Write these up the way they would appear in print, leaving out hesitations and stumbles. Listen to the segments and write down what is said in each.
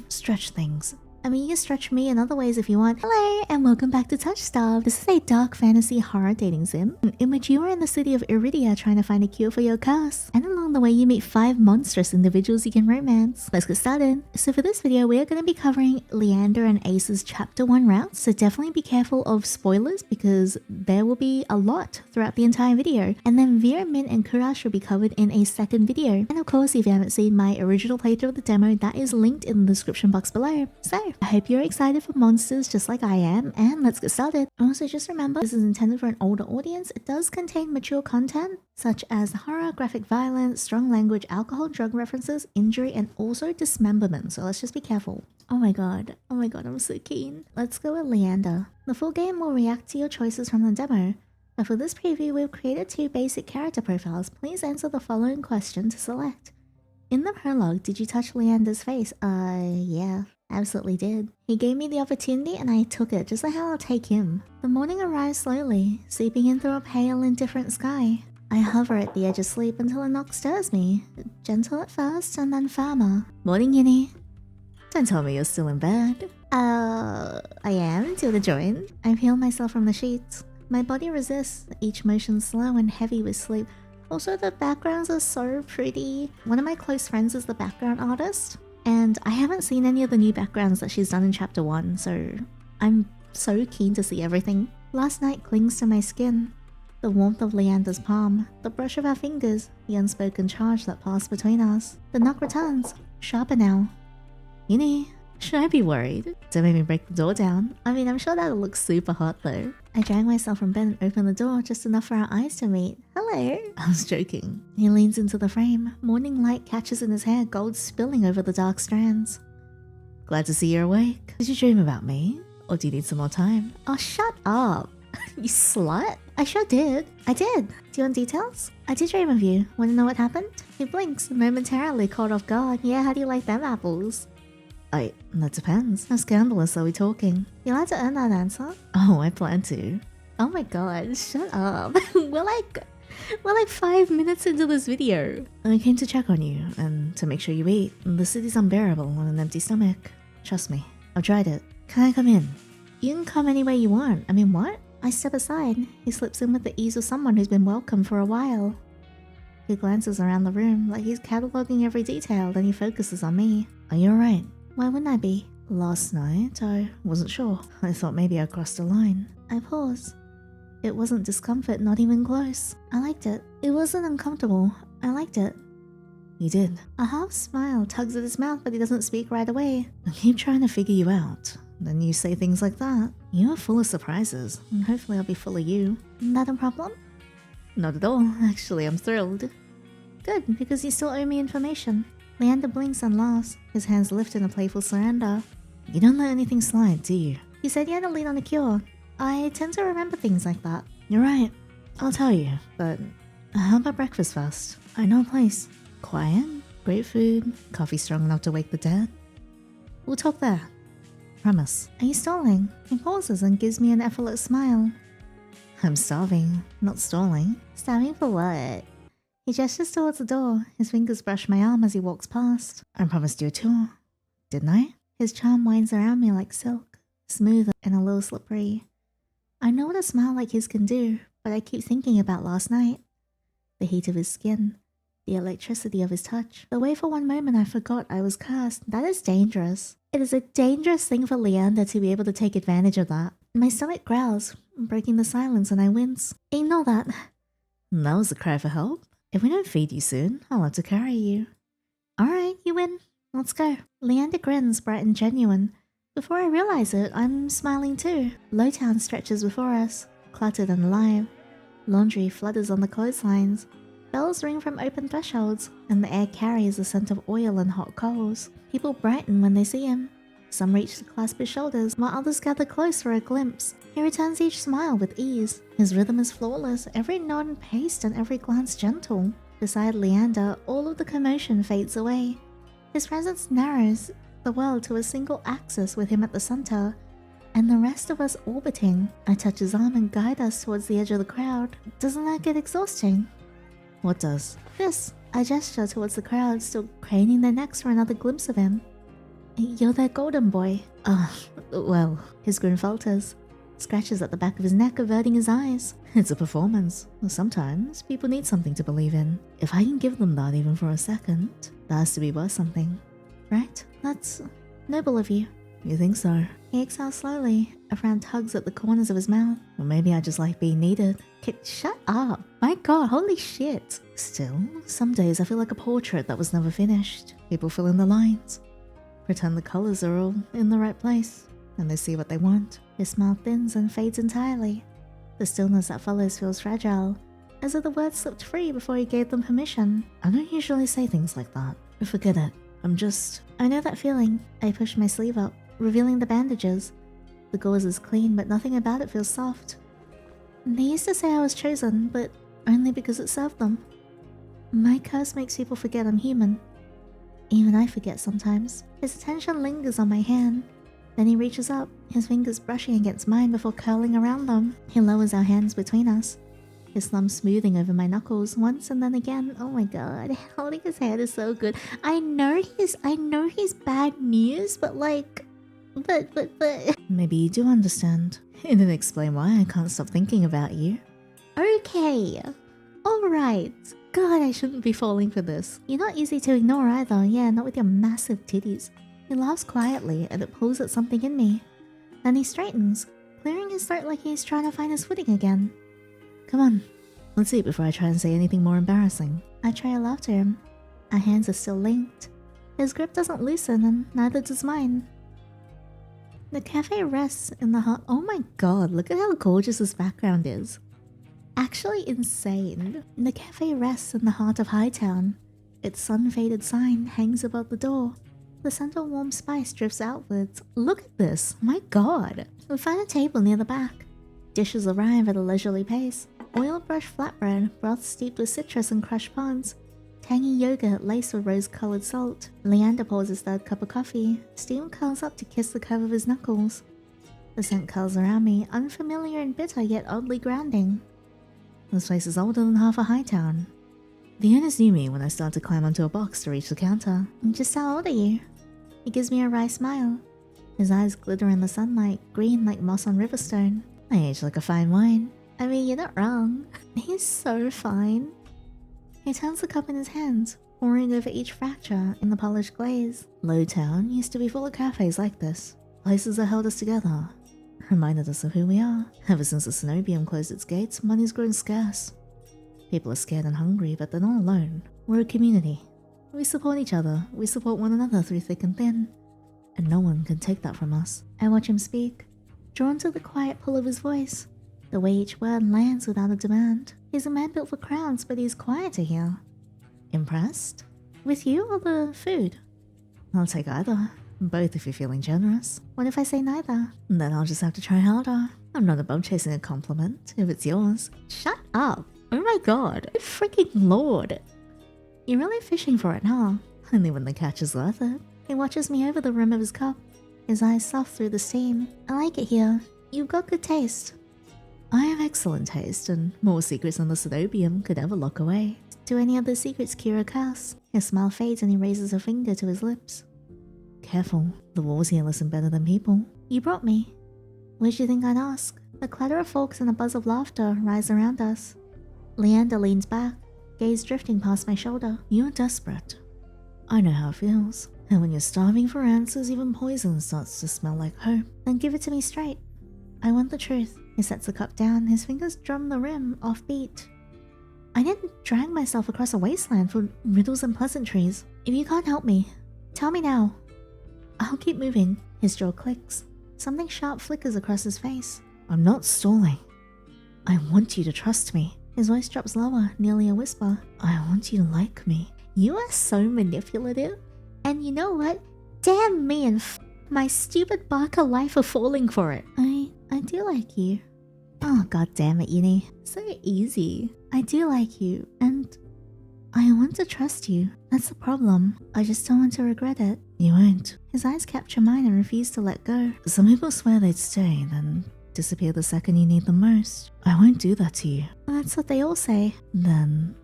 stretch things. I mean, you can stretch me in other ways if you want. Hello, and welcome back to Touchstarved. This is a dark fantasy horror dating sim in which you are in the city of Eridia trying to find a cure for your curse. And along the way, you meet 5 monstrous individuals you can romance. Let's get started. So for this video, we are going to be covering Leander and Ais's Chapter 1 routes. So definitely be careful of spoilers because there will be a lot throughout the entire video. And then Vera, Min, and Kurash will be covered in a second video. And of course, if you haven't seen my original playthrough of the demo, that is linked in the description box below. So I hope you're excited for monsters just like I am, and let's get started. Also, just remember, this is intended for an older audience. It does contain mature content, such as horror, graphic violence, strong language, alcohol, drug references, injury, and also dismemberment, so let's just be careful. Oh my god, I'm so keen. Let's go with Leander. The full game will react to your choices from the demo, but for this preview, we've created 2 basic character profiles. Please answer the following question to select. In the prologue, did you touch Leander's face? Yeah. Absolutely did. He gave me the opportunity and I took it, just like how I'll take him. The morning arrives slowly, seeping in through a pale, indifferent sky. I hover at the edge of sleep until a knock stirs me, gentle at first and then firmer. Morning, Yinny. Don't tell me you're still in bed. I am, till the join. I peel myself from the sheets. My body resists, each motion slow and heavy with sleep. Also, the backgrounds are so pretty. One of my close friends is the background artist. And I haven't seen any of the new backgrounds that she's done in Chapter 1, so I'm so keen to see everything. Last night clings to my skin. The warmth of Leander's palm, the brush of our fingers, the unspoken charge that passed between us. The knock returns, sharper now. Yinny, should I be worried? Don't make me break the door down. I mean, I'm sure that'll look super hot though. I drag myself from bed and open the door just enough for our eyes to meet. Hello! I was joking. He leans into the frame. Morning light catches in his hair, gold spilling over the dark strands. Glad to see you're awake. Did you dream about me? Or do you need some more time? Oh, shut up! You slut! I sure did. I did. Do you want details? I did dream of you. Want to know what happened? He blinks, momentarily caught off guard. Yeah, how do you like them apples? That depends. How scandalous are we talking? You're allowed to earn that answer. Oh, I plan to. Oh my god, shut up. We're like 5 minutes into this video. I came to check on you and to make sure you eat. The city's unbearable on an empty stomach. Trust me, I've tried it. Can I come in? You can come anywhere you want. I mean, what? I step aside. He slips in with the ease of someone who's been welcome for a while. He glances around the room like he's cataloging every detail, then he focuses on me. Are you alright? Why wouldn't I be? Last night, I wasn't sure. I thought maybe I crossed a line. I pause. It wasn't discomfort, not even close. I liked it. It wasn't uncomfortable. I liked it. You did. A half smile tugs at his mouth, but he doesn't speak right away. I keep trying to figure you out. Then you say things like that. You are full of surprises, and hopefully I'll be full of you. That a problem? Not at all. Actually, I'm thrilled. Good, because you still owe me information. Leander blinks and laughs, his hands lift in a playful surrender. You don't let anything slide, do you? You said you had a lead on a cure. I tend to remember things like that. You're right. I'll tell you, but how about breakfast first? I know a place. Quiet, great food, coffee strong enough to wake the dead. We'll talk there. Promise. Are you stalling? He pauses and gives me an effortless smile. I'm starving, not stalling. Starving for what? He gestures towards the door. His fingers brush my arm as he walks past. I promised you a tour, didn't I? His charm winds around me like silk, smooth and a little slippery. I know what a smile like his can do, but I keep thinking about last night. The heat of his skin, the electricity of his touch. The way for one moment I forgot I was cursed. That is dangerous. It is a dangerous thing for Leander to be able to take advantage of that. My stomach growls, breaking the silence, and I wince. Ignore that. That was a cry for help. If we don't feed you soon, I'll have to carry you. Alright, you win. Let's go. Leander grins, bright and genuine. Before I realize it, I'm smiling too. Lowtown stretches before us, cluttered and alive. Laundry flutters on the clotheslines. Bells ring from open thresholds, and the air carries the scent of oil and hot coals. People brighten when they see him. Some reach to clasp his shoulders, while others gather close for a glimpse. He returns each smile with ease. His rhythm is flawless, every nod paced and every glance gentle. Beside Leander, all of the commotion fades away. His presence narrows the world to a single axis with him at the center, and the rest of us orbiting. I touch his arm and guide us towards the edge of the crowd. Doesn't that get exhausting? What does? This. I gesture towards the crowd, still craning their necks for another glimpse of him. You're that golden boy. Well, his grin falters. Scratches at the back of his neck, averting his eyes. It's a performance. Sometimes people need something to believe in. If I can give them that even for a second, that has to be worth something. Right? That's noble of you. You think so? He exhales slowly. A frown tugs at the corners of his mouth. Or maybe I just like being needed. Shut up. My god, holy shit. Still, some days I feel like a portrait that was never finished. People fill in the lines. Pretend the colors are all in the right place. And they see what they want. His smile thins and fades entirely. The stillness that follows feels fragile, as if the words slipped free before he gave them permission. I don't usually say things like that. Forget it. I know that feeling. I push my sleeve up, revealing the bandages. The gauze is clean, but nothing about it feels soft. They used to say I was chosen, but only because it served them. My curse makes people forget I'm human. Even I forget sometimes. His attention lingers on my hand. Then he reaches up, his fingers brushing against mine before curling around them. He lowers our hands between us, his thumb smoothing over my knuckles once and then again. Oh my god, holding his hand is so good. I know he's bad news, but like, but. Maybe you do understand. It didn't explain why I can't stop thinking about you. Okay, alright. God, I shouldn't be falling for this. You're not easy to ignore either, yeah, not with your massive titties. He laughs quietly and it pulls at something in me. Then he straightens, clearing his throat like he's trying to find his footing again. Come on, let's eat before I try and say anything more embarrassing. I trail after him. Our hands are still linked. His grip doesn't loosen and neither does mine. The cafe rests in the heart. Oh my god, look at how gorgeous this background is. Actually insane. The cafe rests in the heart of Hightown. Its sun-faded sign hangs above the door. The scent of warm spice drifts outwards. Look at this, my god. We find a table near the back. Dishes arrive at a leisurely pace. Oil brush flatbread, broth steeped with citrus and crushed ponds. Tangy yogurt laced with rose-colored salt. Leander pours his third cup of coffee. Steam curls up to kiss the curve of his knuckles. The scent curls around me, unfamiliar and bitter yet oddly grounding. This place is older than half a Hightown. The owners knew me when I started to climb onto a box to reach the counter. Just how old are you? He gives me a wry smile. His eyes glitter in the sunlight, green like moss on riverstone. I age like a fine wine. I mean, you're not wrong. He's so fine. He turns the cup in his hands, pouring over each fracture in the polished glaze. Lowtown used to be full of cafes like this. Places that held us together. Reminded us of who we are. Ever since the Cenobium closed its gates, money's grown scarce. People are scared and hungry, but they're not alone. We're a community. We support each other. We support one another through thick and thin. And no one can take that from us. I watch him speak, drawn to the quiet pull of his voice. The way each word lands without a demand. He's a man built for crowds, but he's quieter here. Impressed? With you or the food? I'll take either. Both if you're feeling generous. What if I say neither? Then I'll just have to try harder. I'm not above chasing a compliment, if it's yours. Shut up! Oh my god, good freaking lord. You're really fishing for it, huh? Only when the catch is worth it. He watches me over the rim of his cup, his eyes soft through the steam. I like it here. You've got good taste. I have excellent taste, and more secrets than the Cenobium could ever lock away. Do any other secrets cure a curse? His smile fades and he raises a finger to his lips. Careful, the walls here listen better than people. You brought me. Where'd you think I'd ask? A clatter of forks and a buzz of laughter rise around us. Leander leans back, gaze drifting past my shoulder. You're desperate. I know how it feels. And when you're starving for answers, even poison starts to smell like hope. Then give it to me straight. I want the truth. He sets the cup down, his fingers drum the rim offbeat. I didn't drag myself across a wasteland for riddles and pleasantries. If you can't help me, tell me now. I'll keep moving. His jaw clicks. Something sharp flickers across his face. I'm not stalling. I want you to trust me. His voice drops lower, nearly a whisper. I want you to like me. You are so manipulative. And you know what? Damn me and my stupid Barker life for falling for it. I do like you. Oh god damn it, Yinny. So easy. I do like you, and I want to trust you. That's the problem. I just don't want to regret it. You won't. His eyes capture mine and refuse to let go. Some people swear they'd stay, then disappear the second you need them most. I won't do that to you. That's what they all say. Then,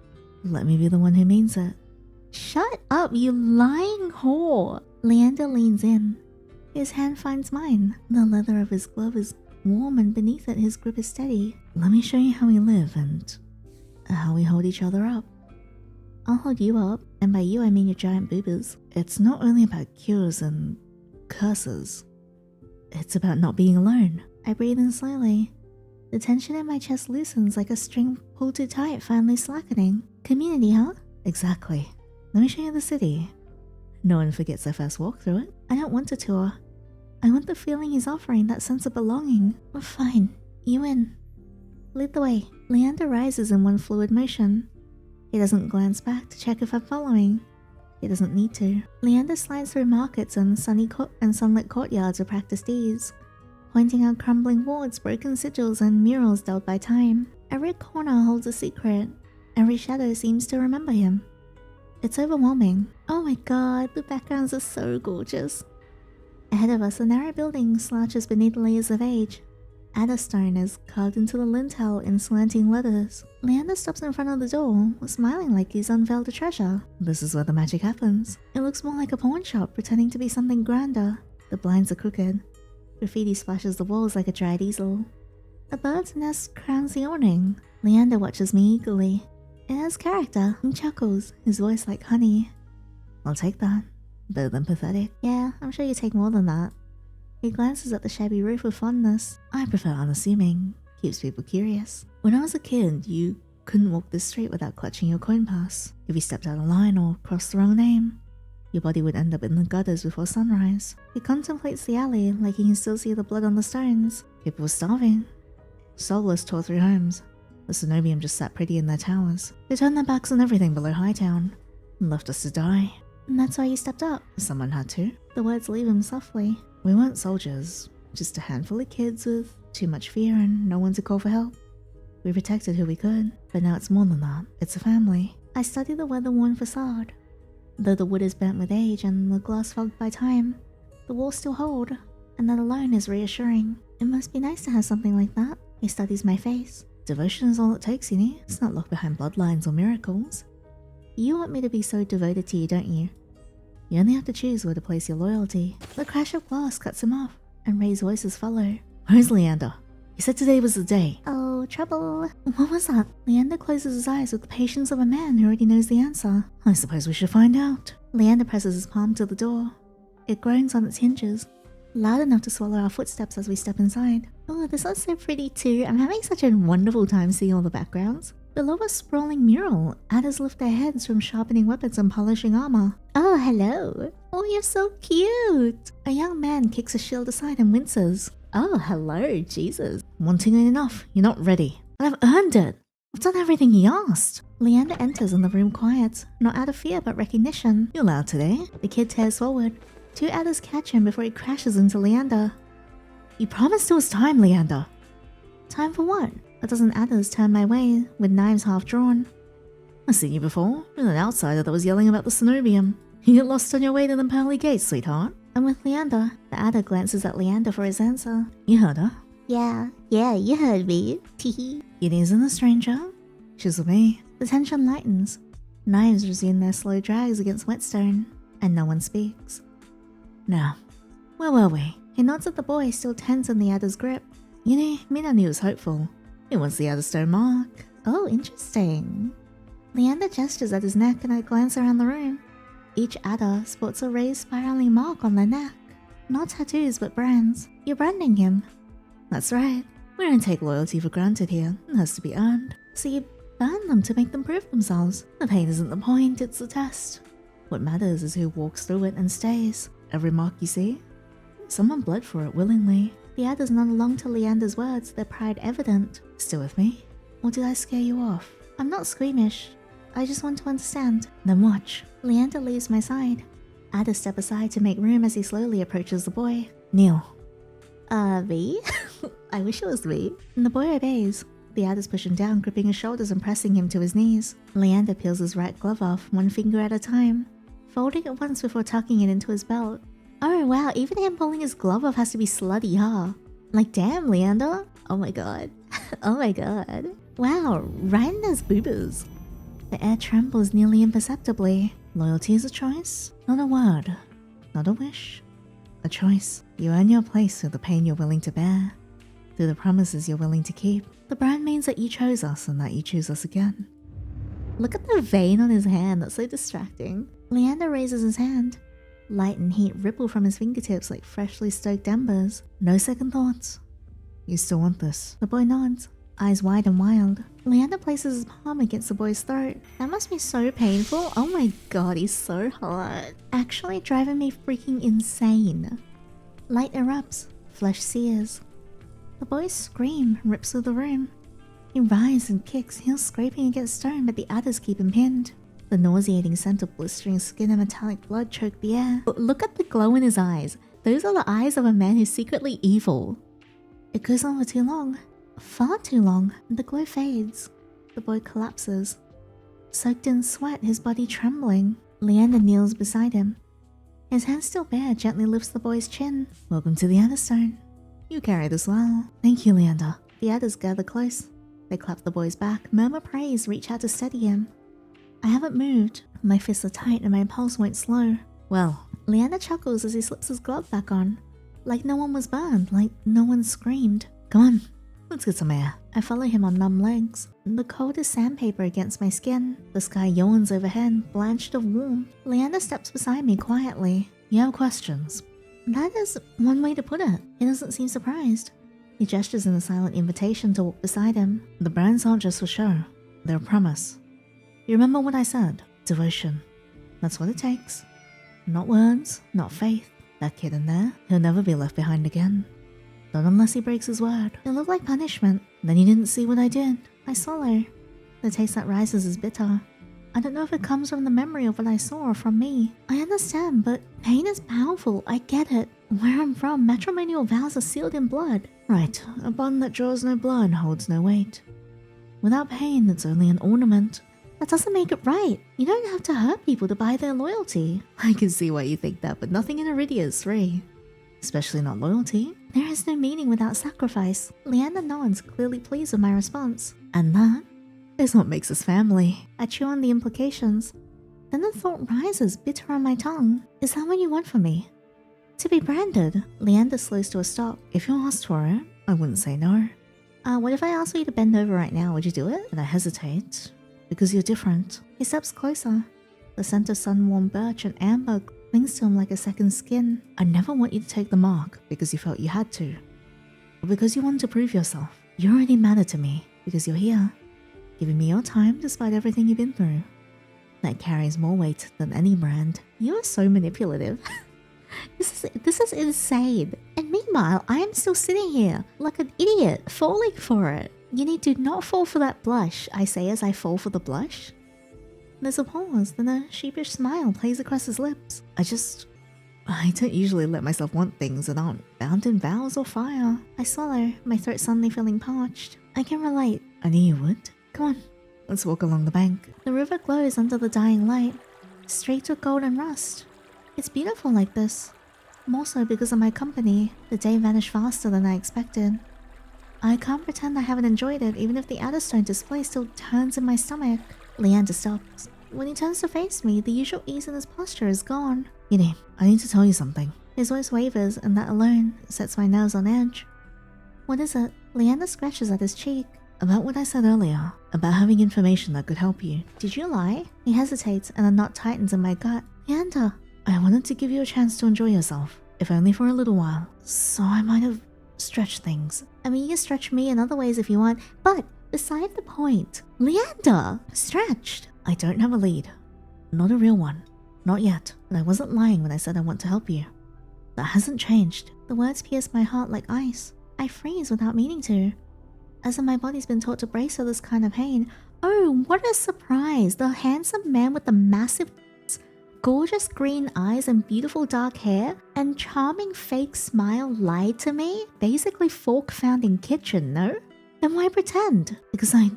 let me be the one who means it. Shut up, you lying whore. Leander leans in. His hand finds mine. The leather of his glove is warm and beneath it his grip is steady. Let me show you how we live and how we hold each other up. I'll hold you up, and by you I mean your giant boobas. It's not only about cures and curses. It's about not being alone. I breathe in slowly. The tension in my chest loosens like a string pulled too tight, finally slackening. Community, huh? Exactly. Let me show you the city. No one forgets their first walk through it. I don't want a tour. I want the feeling he's offering, that sense of belonging. Oh, fine. You win. Lead the way. Leander rises in one fluid motion. He doesn't glance back to check if I'm following. He doesn't need to. Leander slides through markets and sunlit courtyards of practiced ease, pointing out crumbling wards, broken sigils, and murals dulled by time. Every corner holds a secret. Every shadow seems to remember him. It's overwhelming. Oh my god, the backgrounds are so gorgeous. Ahead of us, a narrow building slouches beneath layers of age. Adderstone is carved into the lintel in slanting letters. Leander stops in front of the door, smiling like he's unveiled a treasure. This is where the magic happens. It looks more like a pawn shop, pretending to be something grander. The blinds are crooked. Graffiti splashes the walls like a dried easel. A bird's nest crowns the awning. Leander watches me eagerly. It has character. He chuckles, his voice like honey. I'll take that. Better than pathetic. Yeah, I'm sure you take more than that. He glances at the shabby roof with fondness. I prefer unassuming. Keeps people curious. When I was a kid, you couldn't walk this street without clutching your coin pass. If you stepped out of line or crossed the wrong name, your body would end up in the gutters before sunrise. He contemplates the alley like he can still see the blood on the stones. People were starving. Soulless tore through homes. The Cenobium just sat pretty in their towers. They turned their backs on everything below Hightown and left us to die. And that's why you stepped up. Someone had to. The words leave him softly. We weren't soldiers, just a handful of kids with too much fear and no one to call for help. We protected who we could, but now it's more than that. It's a family. I study the weather-worn facade. Though the wood is bent with age and the glass fogged by time, the walls still hold, and that alone is reassuring. It must be nice to have something like that. He studies my face. Devotion is all it takes, Yandere. It's not locked behind bloodlines or miracles. You want me to be so devoted to you, don't you? You only have to choose where to place your loyalty. The crash of glass cuts him off, and raised voices follow. Where's Leander? He said today was the day. Oh, trouble. What was that? Leander closes his eyes with the patience of a man who already knows the answer. I suppose we should find out. Leander presses his palm to the door. It groans on its hinges, loud enough to swallow our footsteps as we step inside. Oh, this looks so pretty too. I'm having such a wonderful time seeing all the backgrounds. Below a sprawling mural, adders lift their heads from sharpening weapons and polishing armor. Oh, hello. Oh, you're so cute. A young man kicks a shield aside and winces. Oh, hello, Jesus. Wanting it enough. You're not ready. But I've earned it. I've done everything he asked. Leander enters and the room quiets, not out of fear but recognition. You're loud today. The kid tears forward. Two adders catch him before he crashes into Leander. You promised it was time, Leander. Time for what? A dozen adders turn my way, with knives half drawn. I've seen you before, with an outsider that was yelling about the Cenobium. You get lost on your way to the pearly gates, sweetheart. I'm with Leander. The adder glances at Leander for his answer. You heard her? Yeah, you heard me. Teehee. It isn't a stranger. She's with me. The tension lightens. Knives resume their slow drags against whetstone, and no one speaks. Now, where were we? He nods at the boy, still tense in the adder's grip. Mina knew was hopeful. It was the Adderstone mark. Oh, interesting. Leander gestures at his neck and I glance around the room. Each adder sports a raised spiraling mark on their neck. Not tattoos, but brands. You're branding him. That's right. We don't take loyalty for granted here. It has to be earned. So you burn them to make them prove themselves. The pain isn't the point, it's the test. What matters is who walks through it and stays. Every mark you see, someone bled for it willingly. The adders nod along to Leander's words, their pride evident. Still with me? Or did I scare you off? I'm not squeamish. I just want to understand. Then watch. Leander leaves my side. Adders step aside to make room as he slowly approaches the boy. Kneel. Me? I wish it was me. And the boy obeys. The adders push him down, gripping his shoulders and pressing him to his knees. Leander peels his right glove off, one finger at a time, folding it once before tucking it into his belt. Oh wow, even him pulling his glove off has to be slutty, huh? Like damn, Leander. Oh my god. Oh my god. Wow, right in those boobas. The air trembles nearly imperceptibly. Loyalty is a choice, not a word. Not a wish. A choice. You earn your place through the pain you're willing to bear, through the promises you're willing to keep. The brand means that you chose us and that you choose us again. Look at the vein on his hand, that's so distracting. Leander raises his hand. Light and heat ripple from his fingertips like freshly stoked embers. No second thoughts. You still want this? The boy nods, eyes wide and wild. Leander places his palm against the boy's throat. That must be so painful. Oh my god, he's so hot. Actually driving me freaking insane. Light erupts, flesh sears. The boy's scream rips through the room. He writhes and kicks, heels scraping against stone, but the others keep him pinned. The nauseating scent of blistering skin and metallic blood choke the air. But look at the glow in his eyes. Those are the eyes of a man who's secretly evil. It goes on for too long. Far too long. The glow fades. The boy collapses. Soaked in sweat, his body trembling. Leander kneels beside him. His hand still bare, gently lifts the boy's chin. Welcome to the Otherstone. You carry this well. Thank you, Leander. The others gather close. They clap the boy's back, murmur praise, reach out to steady him. I haven't moved. My fists are tight and my pulse won't slow. Well, Leander chuckles as he slips his glove back on. Like no one was burned, like no one screamed. Come on, let's get some air. I follow him on numb legs. The cold is sandpaper against my skin. The sky yawns overhead, blanched of warmth. Leander steps beside me quietly. You have questions? That is one way to put it. He doesn't seem surprised. He gestures in a silent invitation to walk beside him. The brands aren't just for show. They're a promise. You remember what I said? Devotion. That's what it takes. Not words, not faith. That kid in there, he'll never be left behind again. Not unless he breaks his word. It looked like punishment. Then you didn't see what I did. I swallow. The taste that rises is bitter. I don't know if it comes from the memory of what I saw or from me. I understand, but pain is powerful. I get it. Where I'm from, matrimonial vows are sealed in blood. Right, a bond that draws no blood holds no weight. Without pain, it's only an ornament. That doesn't make it right. You don't have to hurt people to buy their loyalty. I can see why you think that, but nothing in Eridia is free. Especially not loyalty. There is no meaning without sacrifice. Leander nods, clearly pleased with my response. And that is what makes us family. I chew on the implications. Then the thought rises, bitter on my tongue. Is that what you want from me? To be branded? Leander slows to a stop. If you asked for it, I wouldn't say no. What if I asked for you to bend over right now? Would you do it? And I hesitate. Because you're different. He steps closer. The scent of sun-warmed birch and amber clings to him like a second skin. I never want you to take the mark because you felt you had to. But because you wanted to prove yourself. You already matter to me because you're here. Giving me your time despite everything you've been through. That carries more weight than any brand. You are so manipulative. This is insane. And meanwhile, I am still sitting here like an idiot, falling for it. You need to not fall for that blush, I say as I fall for the blush. There's a pause, then a sheepish smile plays across his lips. I don't usually let myself want things that aren't bound in vows or fire. I swallow, my throat suddenly feeling parched. I can relate. I knew you would. Come on, let's walk along the bank. The river glows under the dying light, streaked with gold and rust. It's beautiful like this. More so because of my company. The day vanished faster than I expected. I can't pretend I haven't enjoyed it, even if the Otherstone display still turns in my stomach. Leander stops. When he turns to face me, the usual ease in his posture is gone. Yandere, I need to tell you something. His voice wavers, and that alone sets my nerves on edge. What is it? Leander scratches at his cheek. About what I said earlier, about having information that could help you. Did you lie? He hesitates, and a knot tightens in my gut. Leander, I wanted to give you a chance to enjoy yourself, if only for a little while. So I might have stretched things. I mean, you can stretch me in other ways if you want, but beside the point. Leander, stretched. I don't have a lead. Not a real one. Not yet, but I wasn't lying when I said I want to help you. That hasn't changed. The words pierce my heart like ice. I freeze without meaning to. As if my body's been taught to brace for this kind of pain. Oh, what a surprise! The handsome man with the massive, gorgeous green eyes and beautiful dark hair and charming fake smile lied to me? Basically fork found in kitchen, no? Then why pretend? Because I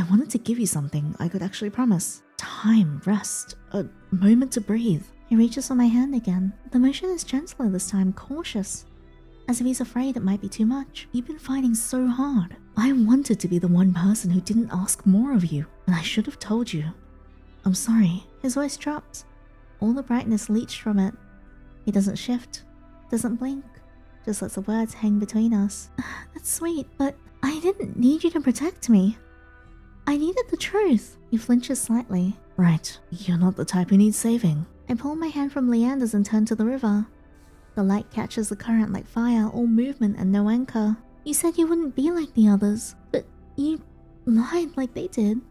wanted to give you something I could actually promise. Time, rest, a moment to breathe. He reaches for my hand again. The motion is gentler this time, cautious. As if he's afraid it might be too much. You've been fighting so hard. I wanted to be the one person who didn't ask more of you, and I should have told you. I'm sorry. His voice drops. All the brightness leached from it. He doesn't shift, doesn't blink, just lets the words hang between us. That's sweet, but I didn't need you to protect me. I needed the truth. He flinches slightly. Right, you're not the type who needs saving. I pull my hand from Leander's and turn to the river. The light catches the current like fire, all movement and no anchor. You said you wouldn't be like the others, but you lied like they did.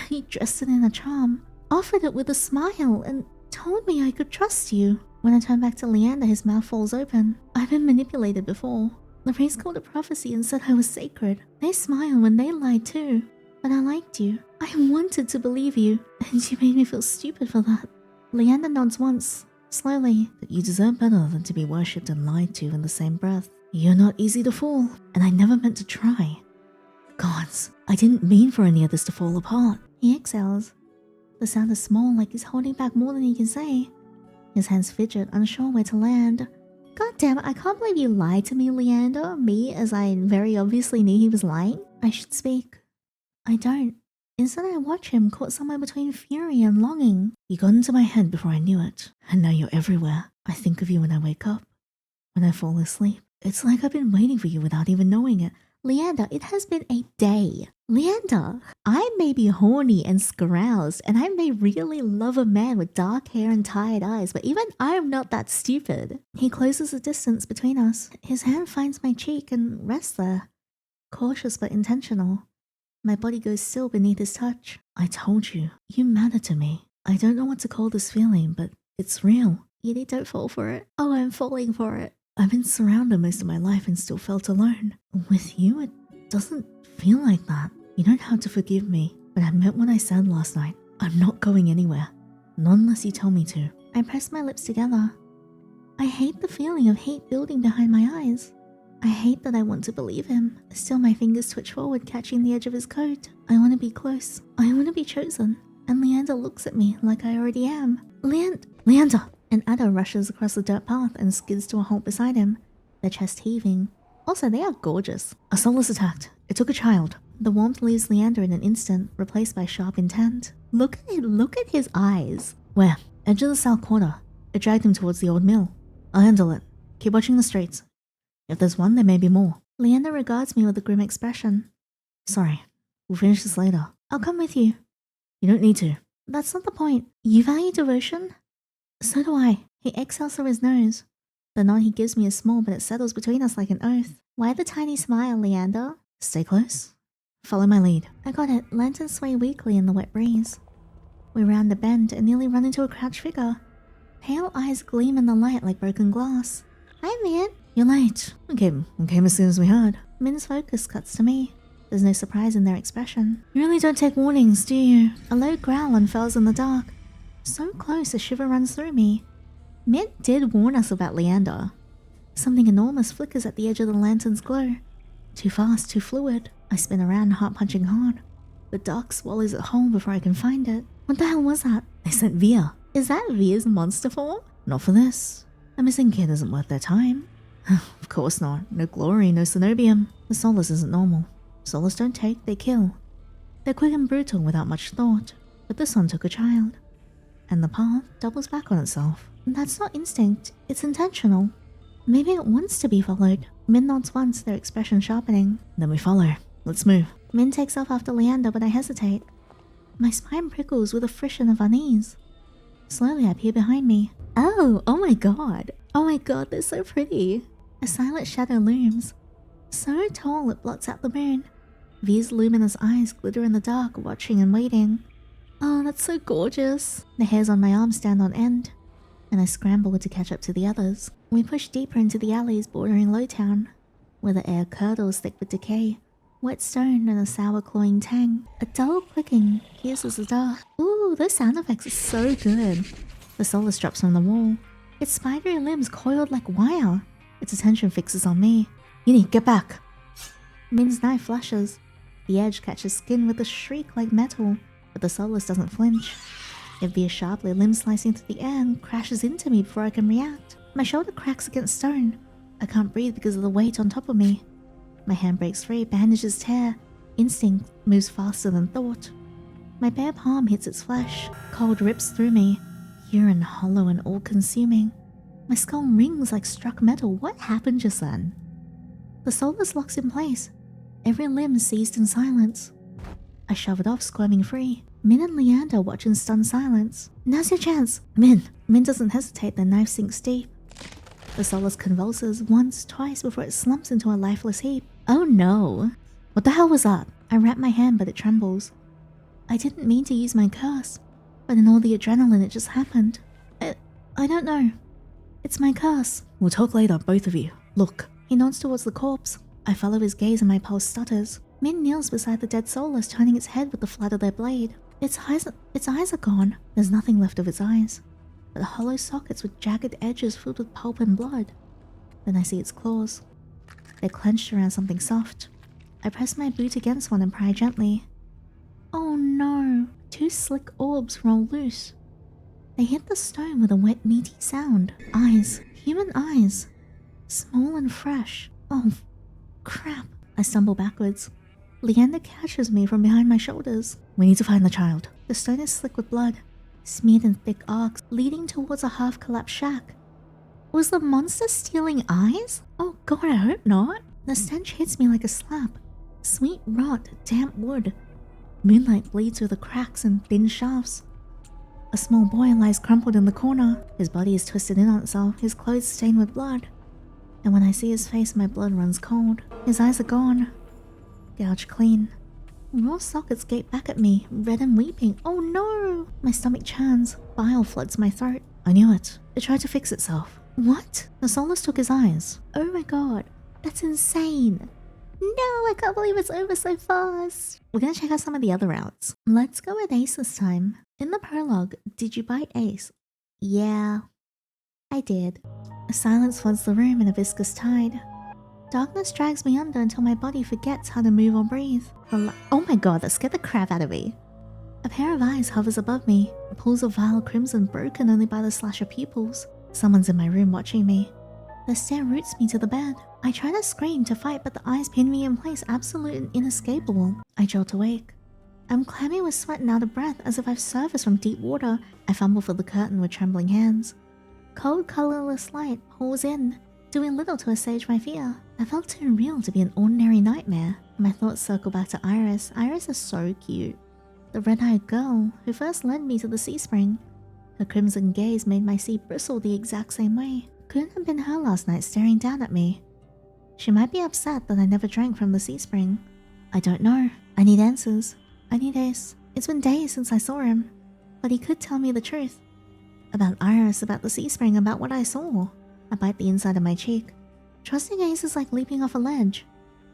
You dressed it in a charm, offered it with a smile, and told me I could trust you. When I turn back to Leander, his mouth falls open. I've been manipulated before. The priest called a prophecy and said I was sacred. They smiled when they lied too. But I liked you. I wanted to believe you, and you made me feel stupid for that. Leander nods once, slowly. But you deserve better than to be worshipped and lied to in the same breath. You're not easy to fool, and I never meant to try. Gods, I didn't mean for any of this to fall apart. He exhales. The sound is small, like he's holding back more than he can say. His hands fidget, unsure where to land. God damn it, I can't believe you lied to me, Leander. Me, as I very obviously knew he was lying. I should speak. I don't. Instead, I watch him, caught somewhere between fury and longing. You got into my head before I knew it, and now you're everywhere. I think of you when I wake up, when I fall asleep. It's like I've been waiting for you without even knowing it. Leander, it has been a day. Leander, I may be horny and scaroused, and I may really love a man with dark hair and tired eyes, but even I'm not that stupid. He closes the distance between us. His hand finds my cheek and rests there. Cautious but intentional. My body goes still beneath his touch. I told you, you matter to me. I don't know what to call this feeling, but it's real. Yeti, don't fall for it. Oh, I'm falling for it. I've been surrounded most of my life and still felt alone. With you, it doesn't feel like that. You don't have to forgive me, but I meant what I said last night. I'm not going anywhere. Not unless you tell me to. I press my lips together. I hate the feeling of hate building behind my eyes. I hate that I want to believe him. Still, my fingers twitch forward, catching the edge of his coat. I want to be close. I want to be chosen. And Leander looks at me like I already am. Leander! An adder rushes across the dirt path and skids to a halt beside him, their chest heaving. Also, they are gorgeous. A soulless attacked. It took a child. The warmth leaves Leander in an instant, replaced by sharp intent. Look at his eyes. Where? Edge of the south corner. It dragged him towards the old mill. I'll handle it. Keep watching the streets. If there's one, there may be more. Leander regards me with a grim expression. Sorry. We'll finish this later. I'll come with you. You don't need to. That's not the point. You value devotion? So do I. He exhales through his nose. The nod he gives me is small, but it settles between us like an oath. Why the tiny smile, Leander? Stay close. Follow my lead. I got it. Lanterns sway weakly in the wet breeze. We round a bend and nearly run into a crouched figure. Pale eyes gleam in the light like broken glass. Hi, Min. You're late. We came as soon as we heard. Min's focus cuts to me. There's no surprise in their expression. You really don't take warnings, do you? A low growl unfurls in the dark. So close, a shiver runs through me. Min did warn us about Leander. Something enormous flickers at the edge of the lantern's glow. Too fast, too fluid. I spin around, heart punching hard. The dark swallows it whole before I can find it. What the hell was that? They sent Via. Is that Via's monster form? Not for this. A missing kid isn't worth their time. Of course not. No glory, no cenobium. The soulless isn't normal. Soulless don't take, they kill. They're quick and brutal without much thought. But this one took a child. And the path doubles back on itself. That's not instinct, it's intentional. Maybe it wants to be followed. Min nods once, their expression sharpening. Then we follow. Let's move. Min takes off after Leander, but I hesitate. My spine prickles with a frisson of unease. Slowly I peer behind me. Oh my god. Oh my god, they're so pretty. A silent shadow looms. So tall it blots out the moon. V's luminous eyes glitter in the dark, watching and waiting. Oh, that's so gorgeous. The hairs on my arm stand on end, and I scramble to catch up to the others. We push deeper into the alleys bordering Lowtown, where the air curdles thick with decay, wet stone and a sour clawing tang. A dull clicking pierces the dark. Ooh, those sound effects are so good. The soulless drops from the wall, its spidery limbs coiled like wire. Its attention fixes on me. Yinny, get back! Min's knife flashes. The edge catches skin with a shriek like metal, but the soulless doesn't flinch. It veers sharply, limb slicing through the air, and crashes into me before I can react. My shoulder cracks against stone. I can't breathe because of the weight on top of me. My hand breaks free, bandages tear. Instinct moves faster than thought. My bare palm hits its flesh. Cold rips through me, urine hollow and all-consuming. My skull rings like struck metal. What happened just then? The soulless locks in place. Every limb seized in silence. I shove it off, squirming free. Min and Leander watch in stunned silence. Now's your chance. Min doesn't hesitate, the knife sinks deep. The soulless convulses once, twice before it slumps into a lifeless heap. Oh no. What the hell was that? I wrap my hand, but it trembles. I didn't mean to use my curse, but in all the adrenaline it just happened. I don't know. It's my curse. We'll talk later, both of you. Look. He nods towards the corpse. I follow his gaze and my pulse stutters. Min kneels beside the dead soulless, turning its head with the flat of their blade. Its eyes are gone. There's nothing left of its eyes, but hollow sockets with jagged edges filled with pulp and blood. Then I see its claws. They're clenched around something soft. I press my boot against one and pry gently. Oh no! 2 slick orbs roll loose. They hit the stone with a wet, meaty sound. Eyes. Human eyes. Small and fresh. Oh, crap. I stumble backwards. Leander catches me from behind my shoulders. We need to find the child. The stone is slick with blood, smeared in thick arcs, leading towards a half-collapsed shack. Was the monster stealing eyes? Oh god, I hope not. The stench hits me like a slap. Sweet rot, damp wood. Moonlight bleeds through the cracks and thin shafts. A small boy lies crumpled in the corner. His body is twisted in on itself, his clothes stained with blood. And when I see his face, my blood runs cold. His eyes are gone. Gouged clean. Raw sockets gape back at me, red and weeping. Oh no! My stomach churns. Bile floods my throat. I knew it. It tried to fix itself. What? The soulless took his eyes. Oh my god. That's insane. No, I can't believe it's over so fast. We're gonna check out some of the other routes. Let's go with Ais this time. In the prologue, did you bite Ais? Yeah, I did. A silence floods the room in a viscous tide. Darkness drags me under until my body forgets how to move or breathe. Oh my god, that scared the crap out of me. A pair of eyes hovers above me, pools of vile crimson broken only by the slash of pupils. Someone's in my room watching me. The stare roots me to the bed. I try to scream to fight, but the eyes pin me in place, absolute and inescapable. I jolt awake. I'm clammy with sweat and out of breath, as if I've surfaced from deep water. I fumble for the curtain with trembling hands. Cold, colorless light pours in, doing little to assuage my fear. I felt too real to be an ordinary nightmare. My thoughts circle back to Iris. Iris is so cute. The red-eyed girl who first led me to the sea spring. Her crimson gaze made my sea bristle the exact same way. Couldn't have been her last night staring down at me. She might be upset that I never drank from the sea spring. I don't know. I need answers. I need Ais. It's been days since I saw him, but he could tell me the truth. About Iris, about the sea spring, about what I saw. I bite the inside of my cheek. Trusting Ais is like leaping off a ledge.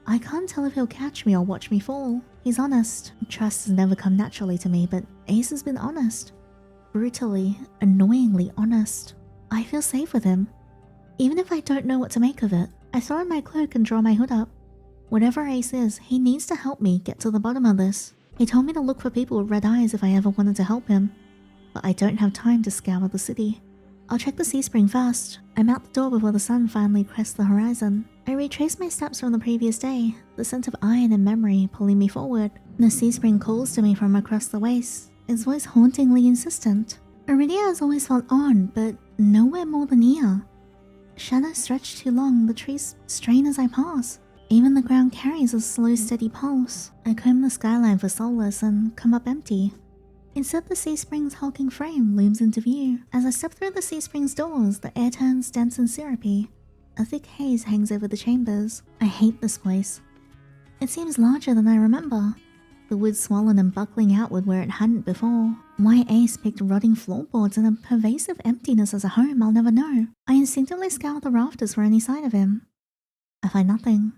I can't tell if he'll catch me or watch me fall. He's honest. Trust has never come naturally to me, but Ais has been honest. Brutally, annoyingly honest. I feel safe with him. Even if I don't know what to make of it, I throw in my cloak and draw my hood up. Whatever Ais is, he needs to help me get to the bottom of this. He told me to look for people with red eyes if I ever wanted to help him. But I don't have time to scour the city. I'll check the sea spring first. I'm out the door before the sun finally crests the horizon. I retrace my steps from the previous day, the scent of iron and memory pulling me forward. The sea spring calls to me from across the waste, its voice hauntingly insistent. Eridia has always felt on, but nowhere more than here. Shadows stretch too long, the trees strain as I pass. Even the ground carries a slow, steady pulse. I comb the skyline for solace and come up empty. Instead, the sea spring's hulking frame looms into view. As I step through the sea spring's doors, the air turns dense and syrupy. A thick haze hangs over the chambers. I hate this place. It seems larger than I remember. The wood swollen and buckling outward where it hadn't before. Why Ais picked rotting floorboards and a pervasive emptiness as a home, I'll never know. I instinctively scour the rafters for any sign of him. I find nothing.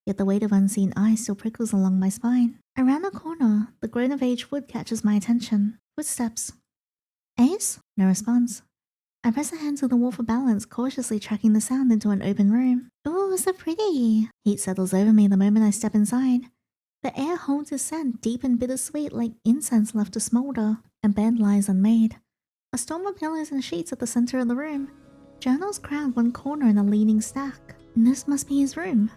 Yet the weight of unseen eyes still prickles along my spine. Around a corner, the grown-of-age wood catches my attention. Footsteps. Ais? No response. I press a hand to the wall for balance, cautiously tracking the sound into an open room. Ooh, so pretty. Heat settles over me the moment I step inside. The air holds a scent deep and bittersweet like incense left to smolder. A bed lies unmade. A storm of pillows and sheets at the center of the room. Journals crowd one corner in a leaning stack. This must be his room.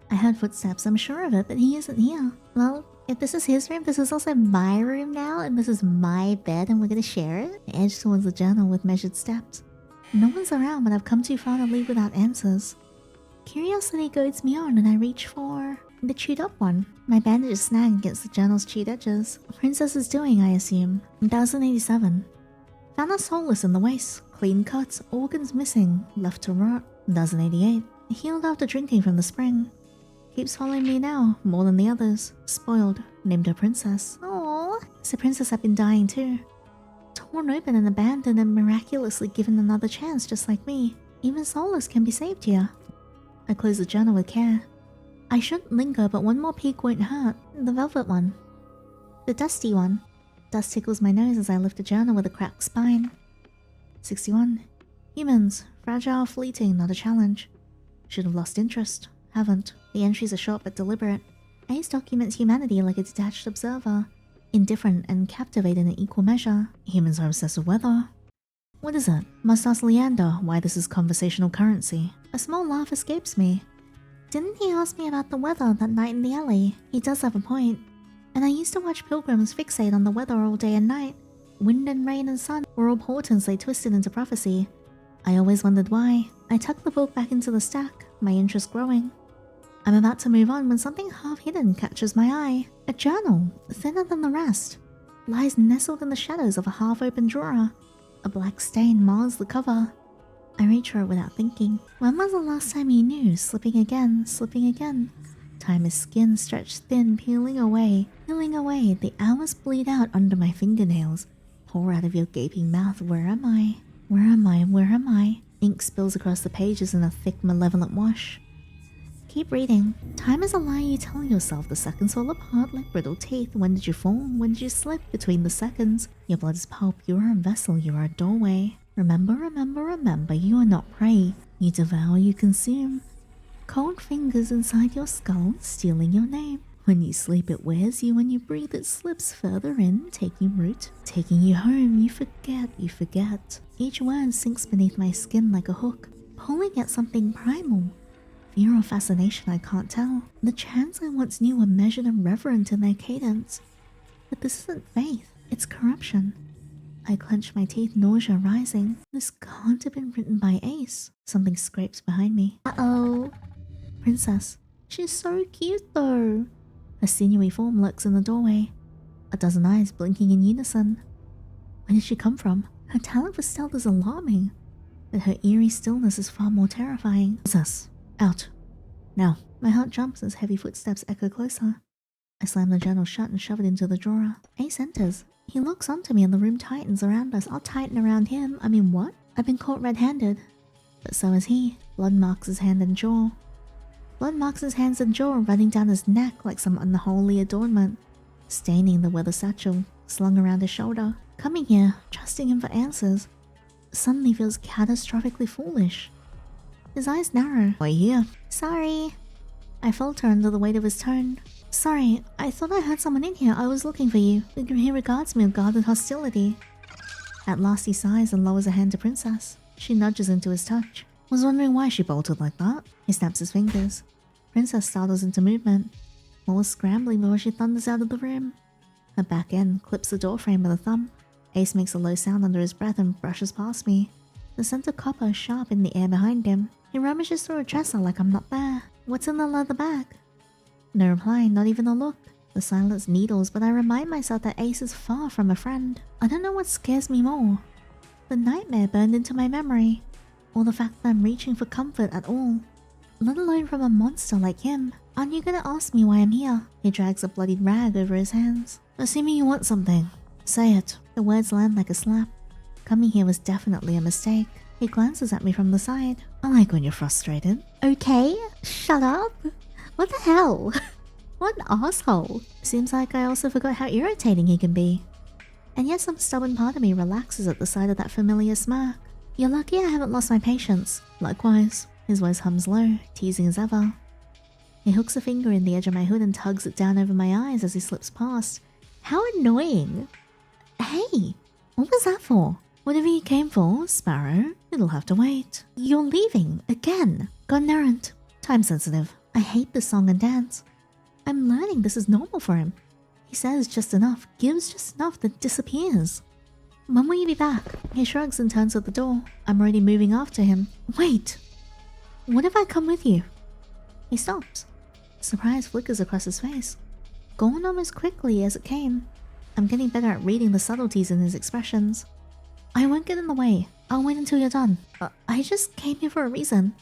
I heard footsteps, I'm sure of it, but he isn't here. Well, if this is his room, this is also my room now, and this is my bed, and we're gonna share it. I edge towards the journal with measured steps. No one's around, but I've come too far to leave without answers. Curiosity goads me on, and I reach for the chewed up one. My bandages snag against the journal's chewed edges. Princess is doing, I assume. 1087. Found a soulless in the waist. Clean cuts, organs missing, left to rot. 1088. Healed after drinking from the spring. Keeps following me now, more than the others. Spoiled. Named her Princess. Aww. So Princess had been dying too. Torn open and abandoned and miraculously given another chance just like me. Even soulless can be saved here. I close the journal with care. I shouldn't linger, but one more peek won't hurt. The velvet one. The dusty one. Dust tickles my nose as I lift a journal with a cracked spine. 61. Humans. Fragile, fleeting, not a challenge. Should have lost interest. Haven't. The entries are short but deliberate. Ais documents humanity like a detached observer. Indifferent and captivated in equal measure. Humans are obsessed with weather. What is it? Must ask Leander why this is conversational currency. A small laugh escapes me. Didn't he ask me about the weather that night in the alley? He does have a point. And I used to watch pilgrims fixate on the weather all day and night. Wind and rain and sun were all portents they twisted into prophecy. I always wondered why. I tucked the book back into the stack, my interest growing. I'm about to move on when something half-hidden catches my eye. A journal, thinner than the rest, lies nestled in the shadows of a half-open drawer. A black stain mars the cover. I reach for it without thinking. When was the last time you knew? Slipping again, slipping again. Time is skin stretched thin, peeling away. The hours bleed out under my fingernails. Pour out of your gaping mouth. Where am I? Where am I? Where am I? Ink spills across the pages in a thick, malevolent wash. Keep reading. Time is a lie you tell yourself. The seconds fall apart like brittle teeth. When did you fall? When did you slip? Between the seconds. Your blood is pulp. You are a vessel. You are a doorway. Remember, remember, remember. You are not prey. You devour, you consume. Cold fingers inside your skull, stealing your name. When you sleep, it wears you. When you breathe, it slips further in, taking root. Taking you home. You forget, you forget. Each word sinks beneath my skin like a hook, pulling at something primal. Fear or fascination, I can't tell. The chants I once knew were measured and reverent in their cadence. But this isn't faith, it's corruption. I clench my teeth, nausea rising. This can't have been written by Ais. Something scrapes behind me. Uh-oh. Princess. She's so cute though. Her sinewy form lurks in the doorway. A dozen eyes blinking in unison. Where did she come from? Her talent for stealth is alarming, but her eerie stillness is far more terrifying. Princess. Out. Now. My heart jumps as heavy footsteps echo closer. I slam the journal shut and shove it into the drawer. Ais enters. He locks onto me and the room tightens around us. I'll tighten around him. I mean, what? I've been caught red-handed. But so is he. Blood marks his hand and jaw. Blood marks his hands and jaw, running down his neck like some unholy adornment, staining the weather satchel slung around his shoulder. Coming here, trusting him for answers, suddenly feels catastrophically foolish. His eyes narrow. Why here? Sorry. I falter under the weight of his tone. Sorry, I thought I heard someone in here. I was looking for you. He regards me with guarded hostility. At last he sighs and lowers a hand to Princess. She nudges into his touch. Was wondering why she bolted like that. He snaps his fingers. Princess startles into movement. More scrambling before she thunders out of the room. Her back end clips the doorframe with a thumb. Ais makes a low sound under his breath and brushes past me. The scent of copper is sharp in the air behind him. He rummages through a dresser like I'm not there. What's in the leather bag? No reply, not even a look. The silence needles, but I remind myself that Ais is far from a friend. I don't know what scares me more. The nightmare burned into my memory, or the fact that I'm reaching for comfort at all, let alone from a monster like him. Aren't you gonna ask me why I'm here? He drags a bloodied rag over his hands. Assuming you want something, say it. The words land like a slap. Coming here was definitely a mistake. He glances at me from the side. I like when you're frustrated. Okay, shut up. What the hell? What an asshole. Seems like I also forgot how irritating he can be. And yet some stubborn part of me relaxes at the sight of that familiar smirk. You're lucky I haven't lost my patience. Likewise. His voice hums low, teasing as ever. He hooks a finger in the edge of my hood and tugs it down over my eyes as he slips past. How annoying. Hey, what was that for? Whatever you came for, Sparrow, it'll have to wait. You're leaving, again. Got an errand. Time sensitive. I hate this song and dance. I'm learning this is normal for him. He says just enough, gives just enough, then disappears. When will you be back? He shrugs and turns at the door. I'm already moving after him. Wait! What if I come with you? He stops. Surprise flickers across his face. Gone almost quickly as it came. I'm getting better at reading the subtleties in his expressions. I won't get in the way. I'll wait until you're done. I just came here for a reason.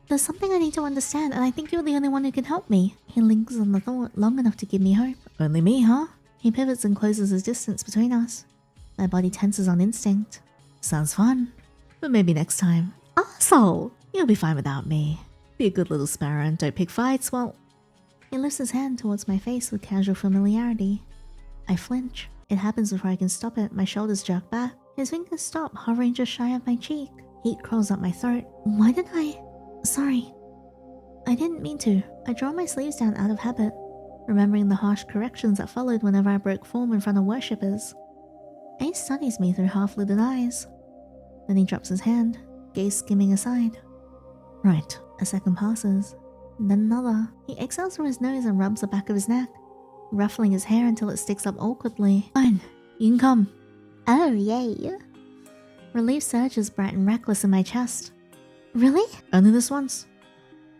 There's something I need to understand, and I think you're the only one who can help me. He lingers on the thought long enough to give me hope. Only me, huh? He pivots and closes his distance between us. My body tenses on instinct. Sounds fun. But maybe next time. Arsehole! You'll be fine without me. Be a good little sparrow and don't pick fights, well... He lifts his hand towards my face with casual familiarity. I flinch. It happens before I can stop it. My shoulders jerk back. His fingers stop, hovering just shy of my cheek. Heat crawls up my throat. Why did I... Sorry. I didn't mean to. I draw my sleeves down out of habit, remembering the harsh corrections that followed whenever I broke form in front of worshippers. Ais studies me through half-lidded eyes. Then he drops his hand, gaze skimming aside. Right. A second passes. Then another. He exhales from his nose and rubs the back of his neck, ruffling his hair until it sticks up awkwardly. Fine. You can come. Oh, yay. Relief surges bright and reckless in my chest. Really? Only this once.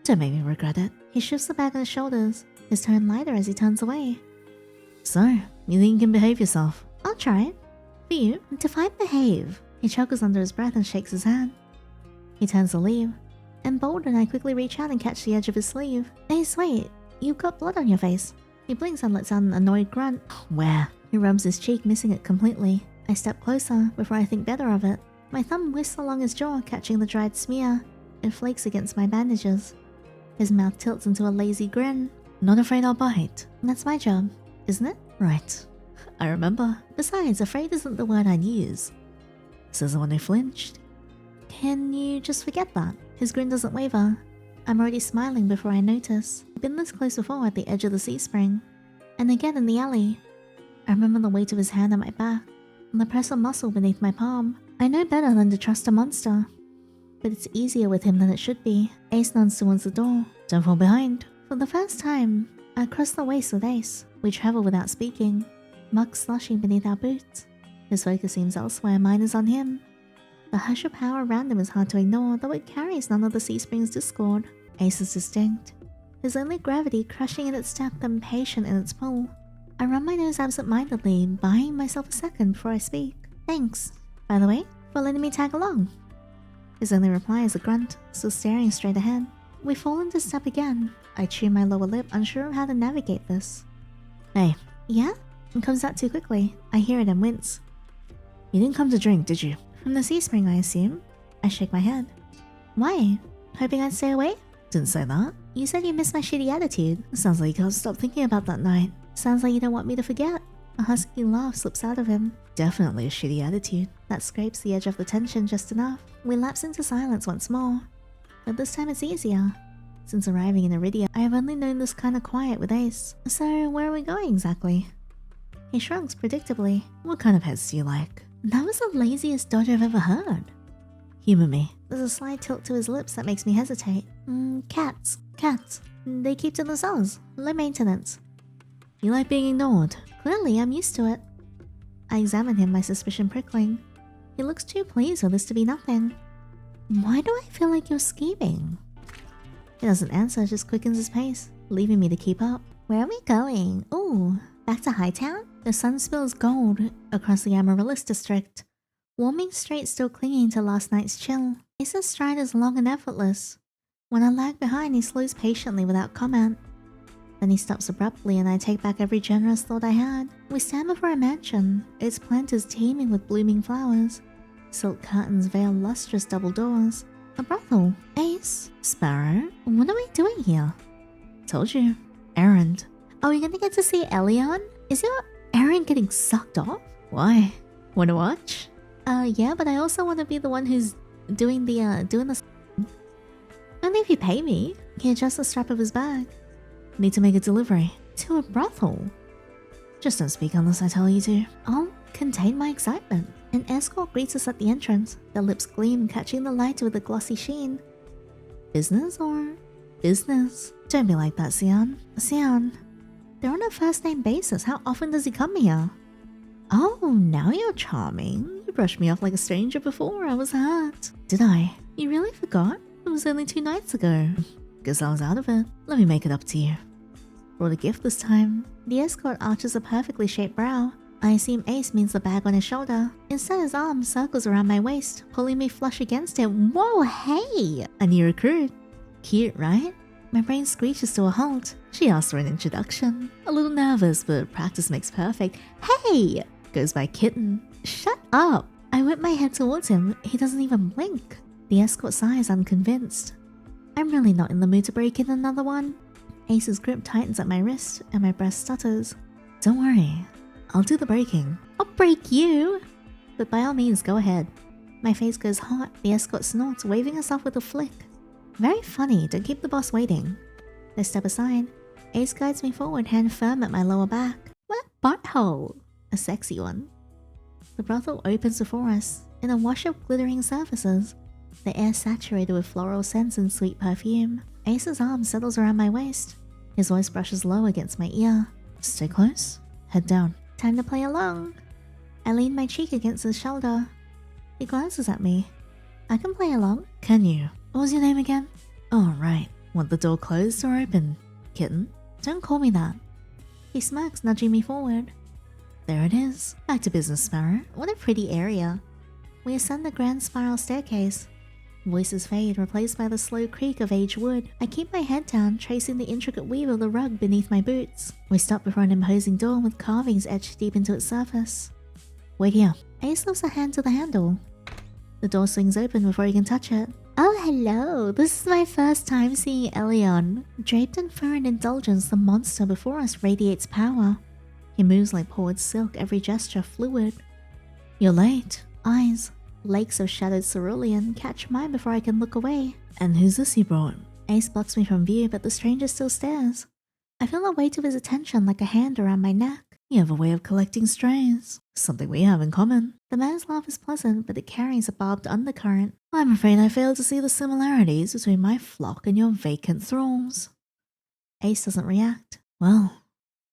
Don't make me regret it. He shifts the bag on his shoulders, his tone lighter as he turns away. So, you think you can behave yourself? I'll try. For you, define behave. He chuckles under his breath and shakes his hand. He turns to leave. Emboldened, I quickly reach out and catch the edge of his sleeve. Hey, wait, you've got blood on your face. He blinks and lets out an annoyed grunt. Where? He rubs his cheek, missing it completely. I step closer before I think better of it. My thumb whisks along his jaw, catching the dried smear. It flakes against my bandages. His mouth tilts into a lazy grin. Not afraid I'll bite. That's my job, isn't it? Right. I remember. Besides, afraid isn't the word I'd use. Says the one who flinched. Can you just forget that? His grin doesn't waver. I'm already smiling before I notice. I've been this close before at the edge of the sea spring. And again in the alley. I remember the weight of his hand on my back, and the press of muscle beneath my palm. I know better than to trust a monster. But it's easier with him than it should be. Ais nods towards the door. Don't fall behind. For the first time, I cross the waist with Ais. We travel without speaking, muck slushing beneath our boots. His focus seems elsewhere, mine is on him. The hush of power around him is hard to ignore, though it carries none of the sea spring's discord. Ais is distinct. His only gravity crushing in its depth and patient in its pull. I run my nose absent-mindedly, buying myself a second before I speak. Thanks, by the way, for letting me tag along. His only reply is a grunt, still staring straight ahead. We fall into step again. I chew my lower lip, unsure of how to navigate this. Hey. Yeah? It comes out too quickly. I hear it and wince. You didn't come to drink, did you? From the sea spring, I assume. I shake my head. Why? Hoping I'd stay away? Didn't say that. You said you missed my shitty attitude. Sounds like you can't stop thinking about that night. Sounds like you don't want me to forget. A husky laugh slips out of him. Definitely a shitty attitude. That scrapes the edge of the tension just enough. We lapse into silence once more. But this time it's easier. Since arriving in Eridia, I have only known this kind of quiet with Ais. So where are we going exactly? He shrugs predictably. What kind of heads do you like? That was the laziest dodge I've ever heard. Humor me. There's a slight tilt to his lips that makes me hesitate. Cats. Cats. They keep to themselves. Low maintenance. You like being ignored? Clearly, I'm used to it. I examine him, my suspicion prickling. He looks too pleased for this to be nothing. Why do I feel like you're scheming? He doesn't answer, just quickens his pace, leaving me to keep up. Where are we going? Ooh, back to Hightown? The sun spills gold across the Amaryllis district, warming straight still clinging to last night's chill. Ais's stride is long and effortless. When I lag behind, he slows patiently without comment. Then he stops abruptly and I take back every generous thought I had. We stand before a mansion. Its plant is teeming with blooming flowers. Silk curtains veil lustrous double doors. A brothel. Ais? Sparrow? What are we doing here? Told you. Errand. Are we gonna get to see Elion? Is your errand getting sucked off? Why? Wanna watch? Yeah, but I also want to be the one who's doing the Only if you pay me. He adjusts the strap of his bag. Need to make a delivery. To a brothel? Just don't speak unless I tell you to. I'll contain my excitement. An escort greets us at the entrance. Their lips gleam, catching the light with a glossy sheen. Business or... business? Don't be like that, Sion. Sion. They're on a first-name basis. How often does he come here? Oh, now you're charming. You brushed me off like a stranger before I was hurt. Did I? You really forgot? It was only 2 nights ago. Guess I was out of it. Let me make it up to you. Brought a gift this time. The escort arches a perfectly shaped brow. I assume Ace means the bag on his shoulder. Instead, his arm circles around my waist, pulling me flush against him. Whoa, hey! A new recruit. Cute, right? My brain screeches to a halt. She asked for an introduction. A little nervous, but practice makes perfect. Hey! Goes by Kitten. Shut up! I whip my head towards him. He doesn't even blink. The escort sighs, unconvinced. I'm really not in the mood to break in another one. Ace's grip tightens at my wrist, and my breast stutters. Don't worry. I'll do the breaking. I'll break you! But by all means, go ahead. My face goes hot. The escort snorts, waving us off with a flick. Very funny, don't keep the boss waiting. I step aside. Ace guides me forward, hand firm at my lower back. What a butthole! A sexy one. The brothel opens before us, in a wash of glittering surfaces. The air saturated with floral scents and sweet perfume. Ace's arm settles around my waist. His voice brushes low against my ear. Stay close. Head down. Time to play along. I lean my cheek against his shoulder. He glances at me. I can play along. Can you? What was your name again? Oh, right. Want the door closed or open? Kitten? Don't call me that. He smirks, nudging me forward. There it is. Back to business, Sparrow. What a pretty area. We ascend the grand spiral staircase. Voices fade, replaced by the slow creak of aged wood. I keep my head down, tracing the intricate weave of the rug beneath my boots. We stop before an imposing door with carvings etched deep into its surface. Wait here. Ace lifts a hand to the handle. The door swings open before he can touch it. Oh, hello. This is my first time seeing Elion. Draped in fur and indulgence, the monster before us radiates power. He moves like poured silk, every gesture fluid. You're late. Eyes, lakes of shadowed cerulean, catch mine before I can look away. And who's this you brought? Ace blocks me from view, but the stranger still stares. I feel the weight of his attention like a hand around my neck. You have a way of collecting strays. Something we have in common. The man's laugh is pleasant, but it carries a barbed undercurrent. I'm afraid I fail to see the similarities between my flock and your vacant thralls. Ace doesn't react. Well,